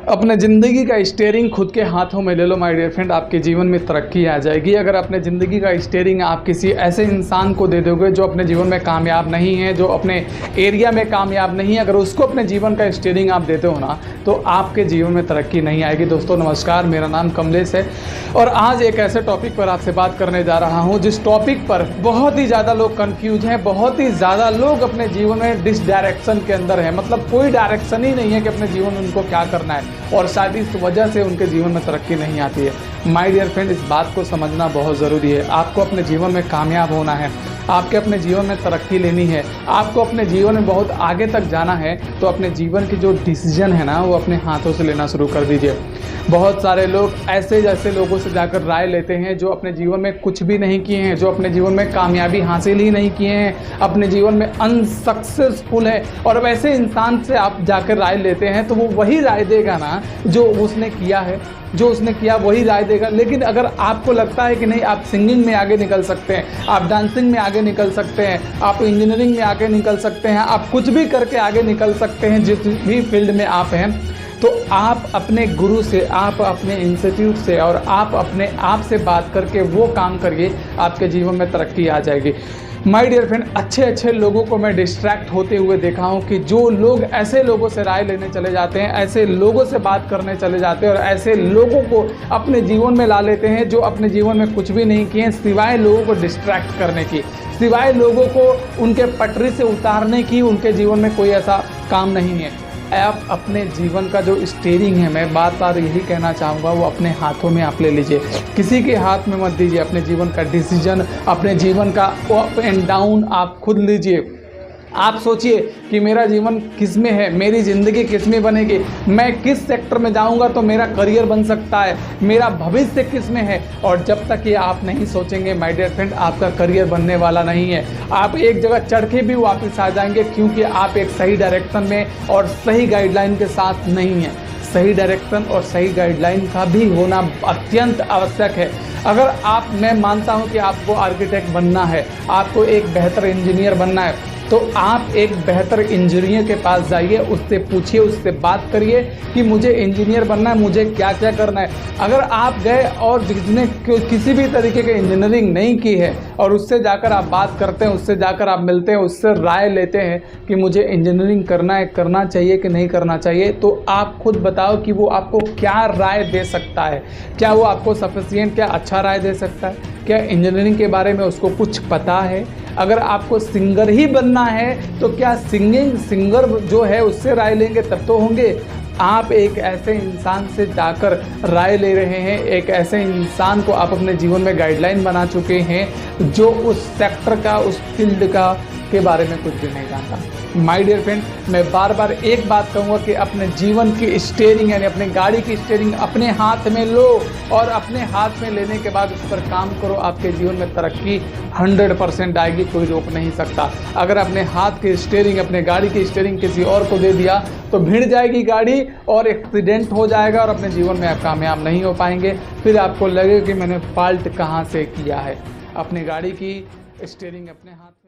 अपने ज़िंदगी का स्टीयरिंग खुद के हाथों में ले लो माय डियर फ्रेंड, आपके जीवन में तरक्की आ जाएगी। अगर अपने ज़िंदगी का स्टीयरिंग आप किसी ऐसे इंसान को दे दोगे जो अपने जीवन में कामयाब नहीं है, जो अपने एरिया में कामयाब नहीं है, अगर उसको अपने जीवन का स्टीयरिंग आप देते हो ना, तो आपके जीवन में तरक्की नहीं आएगी। दोस्तों नमस्कार, मेरा नाम कमलेश है और आज एक ऐसे टॉपिक पर आपसे बात करने जा रहा हूँ जिस टॉपिक पर बहुत ही ज़्यादा लोग कन्फ्यूज हैं, बहुत ही ज़्यादा लोग अपने जीवन में डिसडायरेक्शन के अंदर है। मतलब कोई डायरेक्शन ही नहीं है कि अपने जीवन में उनको क्या करना है, और शायद इस वजह से उनके जीवन में तरक्की नहीं आती है। माय डियर फ्रेंड, इस बात को समझना बहुत ज़रूरी है। आपको अपने जीवन में कामयाब होना है, आपके अपने जीवन में तरक्की लेनी है, आपको अपने जीवन में बहुत आगे तक जाना है, तो अपने जीवन की जो डिसीजन है ना, वो अपने हाथों से लेना शुरू कर दीजिए। बहुत सारे लोग ऐसे जैसे लोगों से जाकर राय लेते हैं जो अपने जीवन में कुछ भी नहीं किए हैं, जो अपने जीवन में कामयाबी हासिल ही नहीं किए हैं, अपने जीवन में अनसक्सेसफुल है, और वैसे इंसान से आप जाकर राय लेते हैं तो वो वही राय देगा ना जो उसने किया है, जो उसने किया वही राय देगा। लेकिन अगर आपको लगता है कि नहीं, आप सिंगिंग में आगे निकल सकते हैं, आप डांसिंग में आगे निकल सकते हैं, आप इंजीनियरिंग में आगे निकल सकते हैं, आप कुछ भी करके आगे निकल सकते हैं, जिस भी फील्ड में आप हैं, तो आप अपने गुरु से, आप अपने इंस्टीट्यूट से और आप अपने आप से बात करके वो काम करिए, आपके जीवन में तरक्की आ जाएगी। माय डियर फ्रेंड, अच्छे लोगों को मैं डिस्ट्रैक्ट होते हुए देखा हूँ कि जो लोग ऐसे लोगों से राय लेने चले जाते हैं, ऐसे लोगों से बात करने चले जाते हैं और ऐसे लोगों को अपने जीवन में ला लेते हैं जो अपने जीवन में कुछ भी नहीं किए सिवाय लोगों को डिस्ट्रैक्ट करने की, सिवाय लोगों को उनके पटरी से उतारने की। उनके जीवन में कोई ऐसा काम नहीं है। आप अपने जीवन का जो स्टीयरिंग है, मैं बार बार यही कहना चाहूँगा, वो अपने हाथों में आप ले लीजिए, किसी के हाथ में मत दीजिए। अपने जीवन का डिसीजन, अपने जीवन का अप एंड डाउन आप खुद लीजिए। आप सोचिए कि मेरा जीवन किस में है, मेरी ज़िंदगी किस में बनेगी, मैं किस सेक्टर में जाऊंगा तो मेरा करियर बन सकता है, मेरा भविष्य किस में है। और जब तक ये आप नहीं सोचेंगे माय डियर फ्रेंड, आपका करियर बनने वाला नहीं है। आप एक जगह चढ़ के भी वापस आ जाएंगे, क्योंकि आप एक सही डायरेक्शन में और सही गाइडलाइन के साथ नहीं है। सही डायरेक्शन और सही गाइडलाइन का भी होना अत्यंत आवश्यक है। अगर मैं मानता हूं कि आपको आर्किटेक्ट बनना है, आपको एक बेहतर इंजीनियर बनना है, तो आप एक बेहतर इंजीनियर के पास जाइए, उससे पूछिए, उससे बात करिए कि मुझे इंजीनियर बनना है, मुझे क्या क्या करना है। अगर आप गए और जिसने किसी भी तरीके की इंजीनियरिंग नहीं की है और उससे जाकर आप बात करते हैं, उससे जाकर आप मिलते हैं, उससे राय लेते हैं कि मुझे इंजीनियरिंग करना है, करना चाहिए कि नहीं करना चाहिए, तो आप खुद बताओ कि वो आपको क्या राय दे सकता है। क्या वो आपको सफिशिएंट, क्या अच्छा राय दे सकता है? क्या इंजीनियरिंग के बारे में उसको कुछ पता है? अगर आपको सिंगर ही बनना है तो क्या सिंगर जो है उससे राय लेंगे तब तो होंगे? आप एक ऐसे इंसान से जाकर राय ले रहे हैं, एक ऐसे इंसान को आप अपने जीवन में गाइडलाइन बना चुके हैं जो उस सेक्टर का, उस फील्ड का के बारे में कुछ भी नहीं जानता। माय डियर फ्रेंड, मैं बार बार एक बात कहूँगा कि अपने जीवन की स्टीयरिंग, यानी अपनी गाड़ी की स्टीयरिंग अपने हाथ में लो और अपने हाथ में लेने के बाद उस पर काम करो। आपके जीवन में तरक्की 100% आएगी, कोई रोक नहीं सकता। अगर अपने हाथ की स्टीयरिंग, अपने गाड़ी की स्टीयरिंग किसी और को दे दिया तो भिड़ जाएगी गाड़ी और एक्सीडेंट हो जाएगा और अपने जीवन में आप कामयाब नहीं हो पाएंगे। फिर आपको लगेगा कि मैंने फॉल्ट कहाँ से किया है। अपनी गाड़ी की स्टीयरिंग अपने हाथ